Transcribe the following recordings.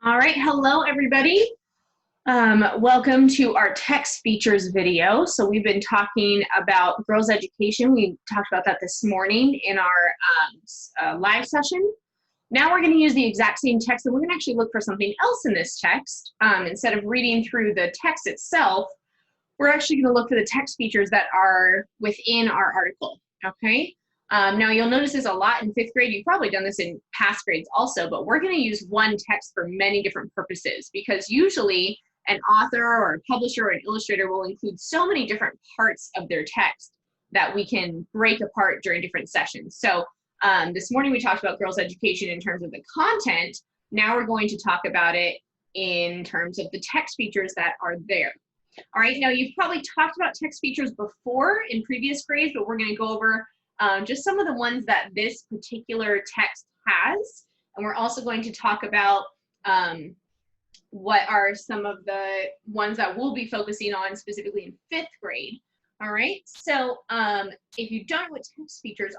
All right, hello everybody. Welcome to our text features video. So we've been talking about girls' education. We talked about that this morning in our live session. Now we're going to use the exact same text, and we're going to actually look for something else in this text. Instead of reading through the text itself, we're actually going to look for the text features that are within our article, okay? Now you'll notice this a lot in 5th grade. You've probably done this in past grades also, but we're going to use one text for many different purposes because usually an author or a publisher or an illustrator will include so many different parts of their text that we can break apart during different sessions. So this morning we talked about girls' education in terms of the content. Now we're going to talk about it in terms of the text features that are there. All right, now you've probably talked about text features before in previous grades, but we're going to go over just some of the ones that this particular text has. And we're also going to talk about what are some of the ones that we'll be focusing on specifically in 5th grade. All right, so if you don't know what text features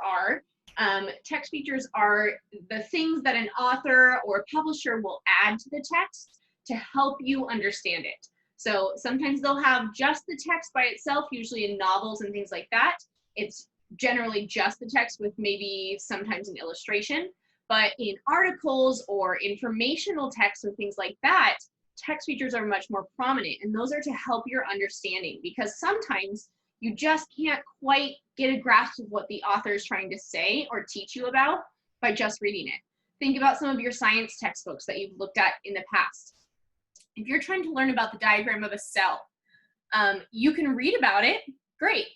are the things that an author or publisher will add to the text to help you understand it. So sometimes they'll have just the text by itself, usually in novels and things like that. It's generally just the text with maybe sometimes an illustration. But in articles or informational texts or things like that, text features are much more prominent. And those are to help your understanding because sometimes you just can't quite get a grasp of what the author is trying to say or teach you about by just reading it. Think about some of your science textbooks that you've looked at in the past. If you're trying to learn about the diagram of a cell, you can read about it, great.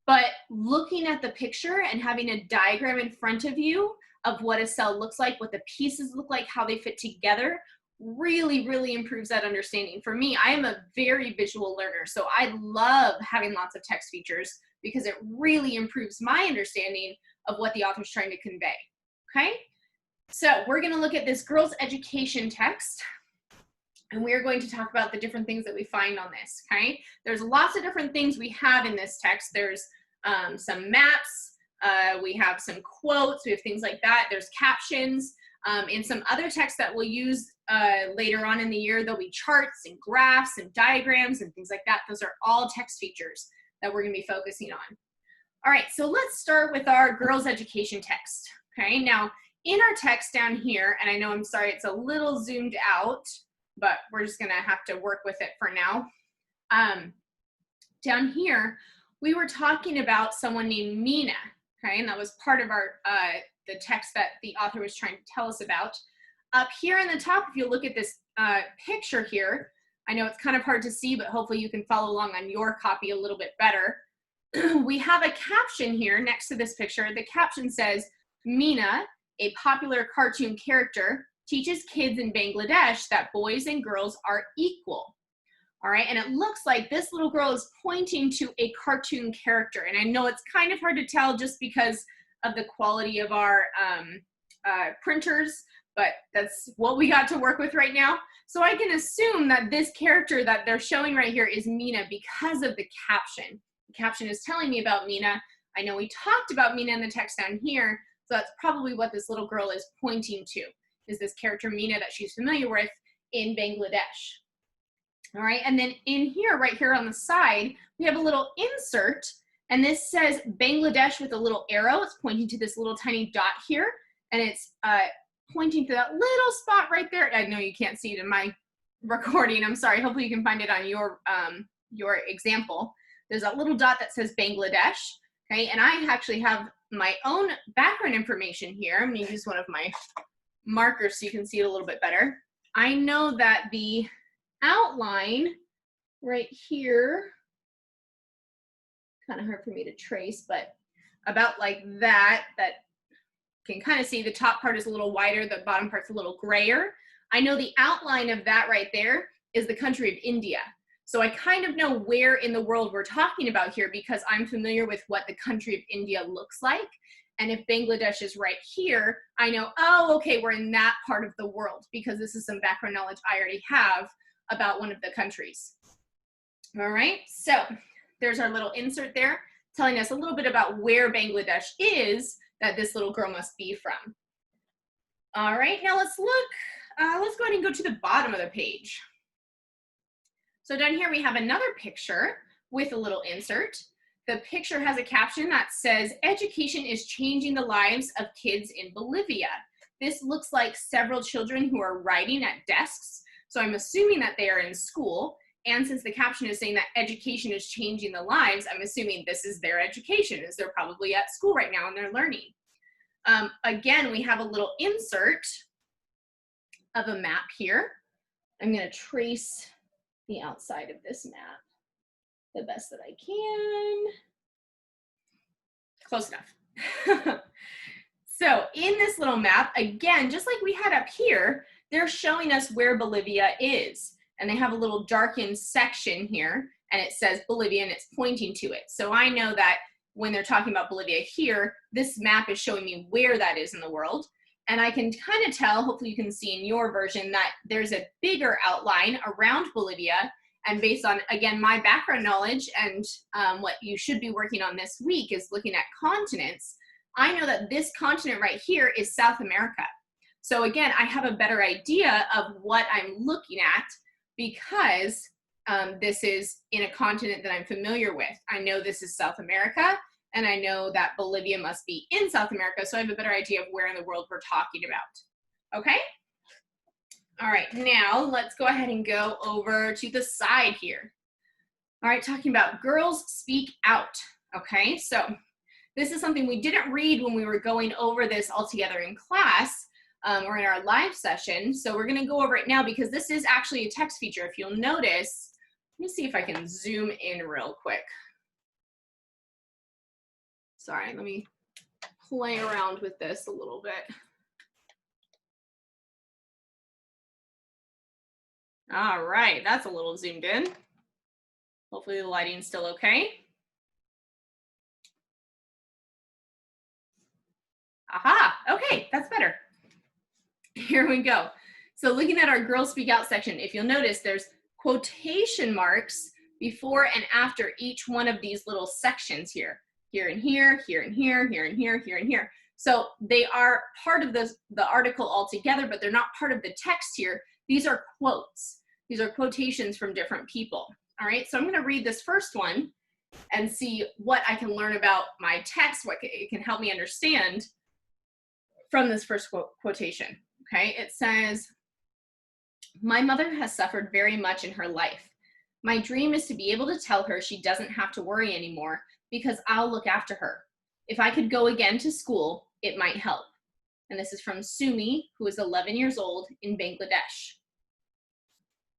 But looking at the picture and having a diagram in front of you of what a cell looks like, what the pieces look like, how they fit together, really, really improves that understanding. For me, I am a very visual learner, so I love having lots of text features because it really improves my understanding of what the author's trying to convey, okay? So we're gonna look at this girls' education text. And we are going to talk about the different things that we find on this, okay? There's lots of different things we have in this text. There's some maps, we have some quotes, we have things like that. There's captions. In some other texts that we'll use later on in the year, there'll be charts and graphs and diagrams and things like that. Those are all text features that we're gonna be focusing on. All right, so let's start with our girls' education text, okay? Now, in our text down here, and I know I'm sorry, it's a little zoomed out, but we're just gonna have to work with it for now. Down here, we were talking about someone named Mina, okay? And that was part of our the text that the author was trying to tell us about. Up here in the top, if you look at this picture here, I know it's kind of hard to see, but hopefully you can follow along on your copy a little bit better. We have a caption here next to this picture. The caption says, Mina, a popular cartoon character, teaches kids in Bangladesh that boys and girls are equal. All right, and it looks like this little girl is pointing to a cartoon character. And I know it's kind of hard to tell just because of the quality of our printers, but that's what we got to work with right now. So I can assume that this character that they're showing right here is Mina because of the caption. The caption is telling me about Mina. I know we talked about Mina in the text down here, so that's probably what this little girl is pointing to. Is this character Mina that she's familiar with in Bangladesh. All right, and then in here, right here on the side, we have a little insert, and this says Bangladesh with a little arrow. It's pointing to this little tiny dot here, and it's pointing to that little spot right there. I know you can't see it in my recording. I'm sorry. Hopefully you can find it on your example. There's a little dot that says Bangladesh, okay, and I actually have my own background information here. I'm going to use one of my marker so you can see it a little bit better. I know that the outline right here, kind of hard for me to trace, but about like that can kind of see the top part is a little wider, the bottom part's a little grayer. I know the outline of that right there is the country of India. So I kind of know where in the world we're talking about here because I'm familiar with what the country of India looks like. And if Bangladesh is right here, I know, oh, okay, we're in that part of the world because this is some background knowledge I already have about one of the countries. All right, so there's our little insert there telling us a little bit about where Bangladesh is that this little girl must be from. All right, now let's look Let's go ahead and go to the bottom of the page. So down here we have another picture with a little insert. The picture has a caption that says, "Education is changing the lives of kids in Bolivia." This looks like several children who are writing at desks. So I'm assuming that they are in school. And since the caption is saying that education is changing the lives, I'm assuming this is their education, as they're probably at school right now and they're learning. Again, we have a little insert of a map here. I'm going to trace the outside of this map the best that I can. Close enough. So in this little map, again, just like we had up here, they're showing us where Bolivia is. And they have a little darkened section here, and it says Bolivia, and it's pointing to it. So I know that when they're talking about Bolivia here, this map is showing me where that is in the world. And I can kind of tell, hopefully you can see in your version, that there's a bigger outline around Bolivia. And based on, again, my background knowledge and what you should be working on this week is looking at continents, I know that this continent right here is South America. So again, I have a better idea of what I'm looking at because this is in a continent that I'm familiar with. I know this is South America, and I know that Bolivia must be in South America, so I have a better idea of where in the world we're talking about. Okay? All right, now let's go ahead and go over to the side here. All right, talking about girls speak out. Okay, so this is something we didn't read when we were going over this all together in class or in our live session. So we're gonna go over it now because this is actually a text feature. If you'll notice, let me see if I can zoom in real quick. Sorry, let me play around with this a little bit. All right, that's a little zoomed in. Hopefully the lighting's still okay. Aha, okay, that's better. Here we go. So looking at our Girls Speak Out section, if you'll notice, there's quotation marks before and after each one of these little sections here. Here and here, here and here, here and here, here and here. So they are part of the article altogether, but they're not part of the text here. These are quotes. These are quotations from different people. All right, so I'm going to read this first one and see what I can learn about my text, what it can help me understand from this first quotation. Okay, it says, "My mother has suffered very much in her life. My dream is to be able to tell her she doesn't have to worry anymore because I'll look after her. If I could go again to school, it might help." And this is from Sumi, who is 11 years old in Bangladesh.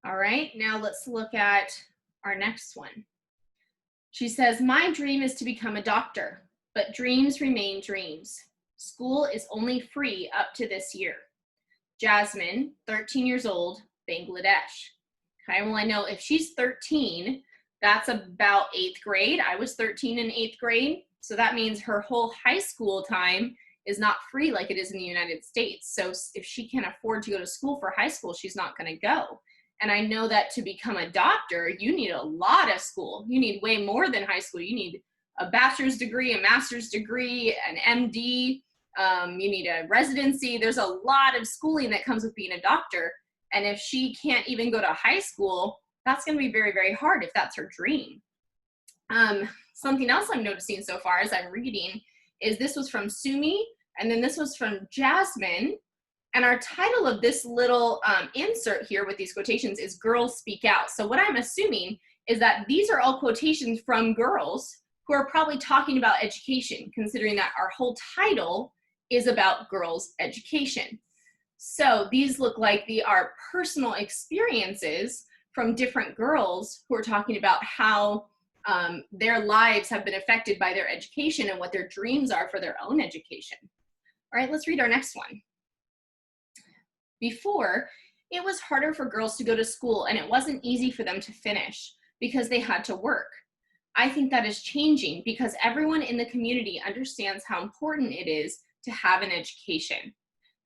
All right, now let's look at our next one. She says, "My dream is to become a doctor, but dreams remain dreams. School is only free up to this year." Jasmine, 13 years old, Bangladesh. Okay, well, I know if she's 13, that's about 8th grade. I was 13 in 8th grade. So that means her whole high school time is not free like it is in the United States. So if she can't afford to go to school for high school, she's not going to go. And I know that to become a doctor, you need a lot of school. You need way more than high school. You need a bachelor's degree, a master's degree, an MD. You need a residency. There's a lot of schooling that comes with being a doctor. And if she can't even go to high school, that's going to be very, very hard if that's her dream. Something else I'm noticing so far as I'm reading is this was from Sumi, and then this was from Jasmine. And our title of this little insert here with these quotations is Girls Speak Out. So what I'm assuming is that these are all quotations from girls who are probably talking about education, considering that our whole title is about girls' education. So these look like they are personal experiences from different girls who are talking about how their lives have been affected by their education and what their dreams are for their own education. All right, let's read our next one. "Before, it was harder for girls to go to school and it wasn't easy for them to finish because they had to work. I think that is changing because everyone in the community understands how important it is to have an education."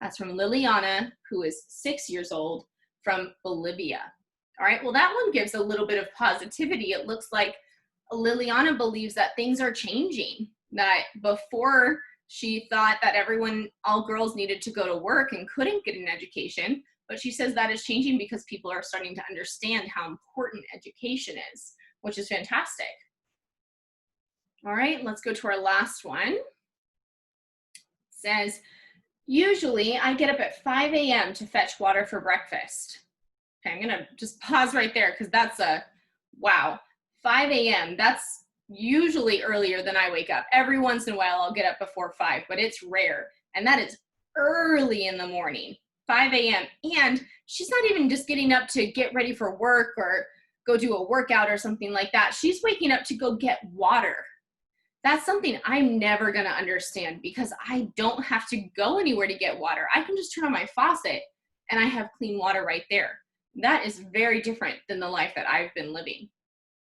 That's from Liliana, who is 6 years old, from Bolivia. All right, well, that one gives a little bit of positivity. It looks like Liliana believes that things are changing, that before she thought that all girls needed to go to work and couldn't get an education, But she says that is changing because people are starting to understand how important education is, which is fantastic. All right, let's go to our last one. It says, usually I get up at 5 a.m. to fetch water for breakfast. Okay, I'm gonna just pause right there because that's a, wow, 5 a.m. That's usually earlier than I wake up. Every once in a while I'll get up before 5, but it's rare. And that is early in the morning, 5 a.m. And she's not even just getting up to get ready for work or go do a workout or something like that. She's waking up to go get water. That's something I'm never gonna understand because I don't have to go anywhere to get water. I can just turn on my faucet and I have clean water right there. That is very different than the life that I've been living.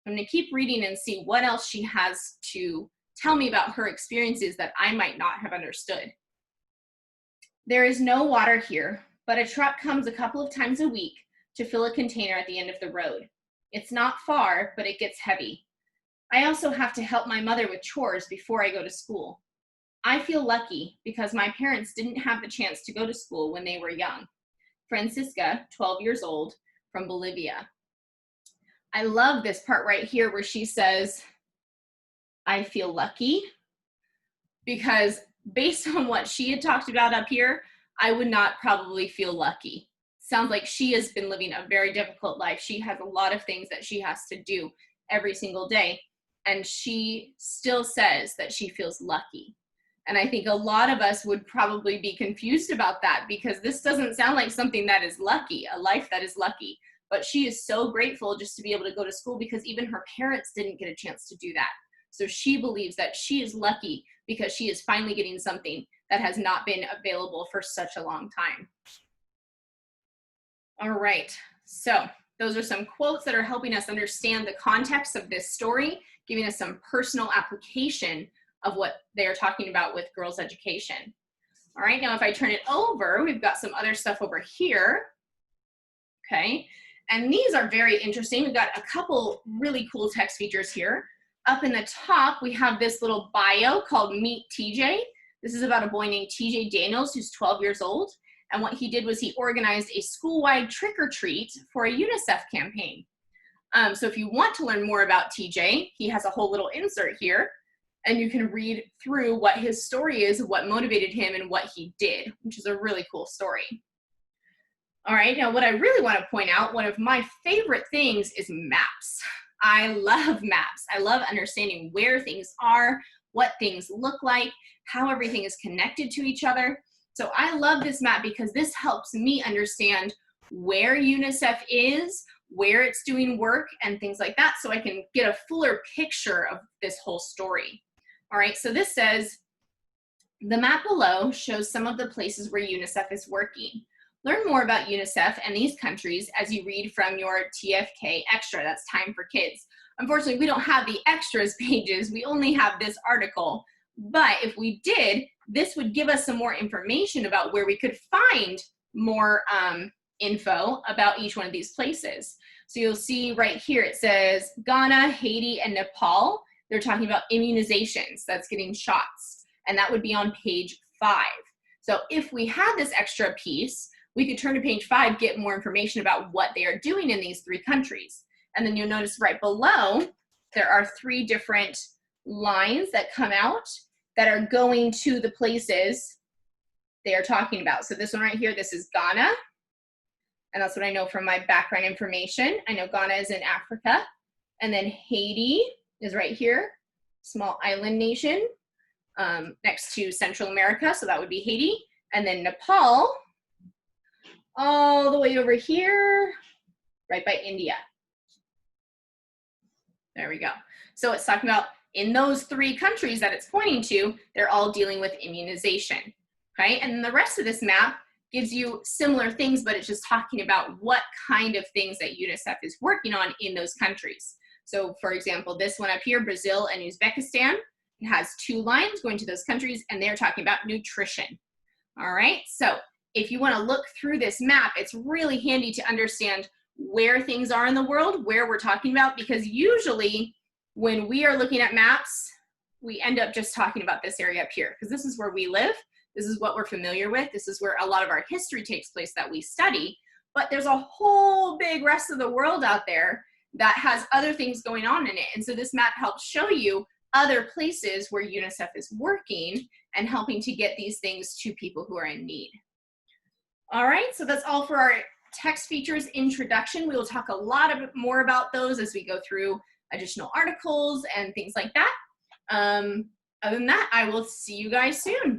I'm gonna keep reading and see what else she has to tell me about her experiences that I might not have understood. There is no water here, but a truck comes a couple of times a week to fill a container at the end of the road. It's not far, but it gets heavy. I also have to help my mother with chores before I go to school. I feel lucky because my parents didn't have the chance to go to school when they were young. Francisca, 12 years old, from Bolivia. I love this part right here where she says, I feel lucky, because based on what she had talked about up here, I would not probably feel lucky. Sounds like she has been living a very difficult life. She has a lot of things that she has to do every single day, and she still says that she feels lucky. And I think a lot of us would probably be confused about that because this doesn't sound like something that is lucky, a life that is lucky. But she is so grateful just to be able to go to school because even her parents didn't get a chance to do that. So she believes that she is lucky because she is finally getting something that has not been available for such a long time. All right, so those are some quotes that are helping us understand the context of this story, giving us some personal application of what they are talking about with girls' education. All right, now if I turn it over, we've got some other stuff over here. Okay, and these are very interesting. We've got a couple really cool text features here. Up in the top, we have this little bio called Meet TJ. This is about a boy named TJ Daniels, who's 12 years old. And what he did was he organized a school-wide trick-or-treat for a UNICEF campaign. So if you want to learn more about TJ, he has a whole little insert here, and you can read through what his story is, what motivated him, and what he did, which is a really cool story. All right, now what I really want to point out, one of my favorite things is maps. I love maps. I love understanding where things are, what things look like, how everything is connected to each other. So I love this map because this helps me understand where UNICEF is, where it's doing work, and things like that, so I can get a fuller picture of this whole story. All right, so this says, the map below shows some of the places where UNICEF is working. Learn more about UNICEF and these countries as you read from your TFK Extra. That's Time for Kids. Unfortunately, we don't have the extras pages. We only have this article. But if we did, this would give us some more information about where we could find more info about each one of these places. So you'll see right here, it says Ghana, Haiti, and Nepal. They're talking about immunizations, that's getting shots. And that would be on page 5. So if we had this extra piece, we could turn to page 5, get more information about what they are doing in these 3 countries. And then you'll notice right below, there are 3 different lines that come out that are going to the places they are talking about. So this one right here, this is Ghana. And that's what I know from my background information. I know Ghana is in Africa. And then Haiti is right here, small island nation next to Central America. So that would be Haiti. And then Nepal, all the way over here, right by India. There we go. So it's talking about in those 3 countries that it's pointing to, they're all dealing with immunization, okay? And the rest of this map gives you similar things, but it's just talking about what kind of things that UNICEF is working on in those countries. So for example, this one up here, Brazil and Uzbekistan, it has 2 lines going to those countries, and they're talking about nutrition. All right, so if you want to look through this map, it's really handy to understand where things are in the world, where we're talking about, because usually when we are looking at maps, we end up just talking about this area up here, because this is where we live. This is what we're familiar with. This is where a lot of our history takes place that we study. but there's a whole big rest of the world out there that has other things going on in it. And so this map helps show you other places where UNICEF is working and helping to get these things to people who are in need. All right, so that's all for our text features introduction. We will talk a lot more about those as we go through additional articles and things like that. Other than that, I will see you guys soon.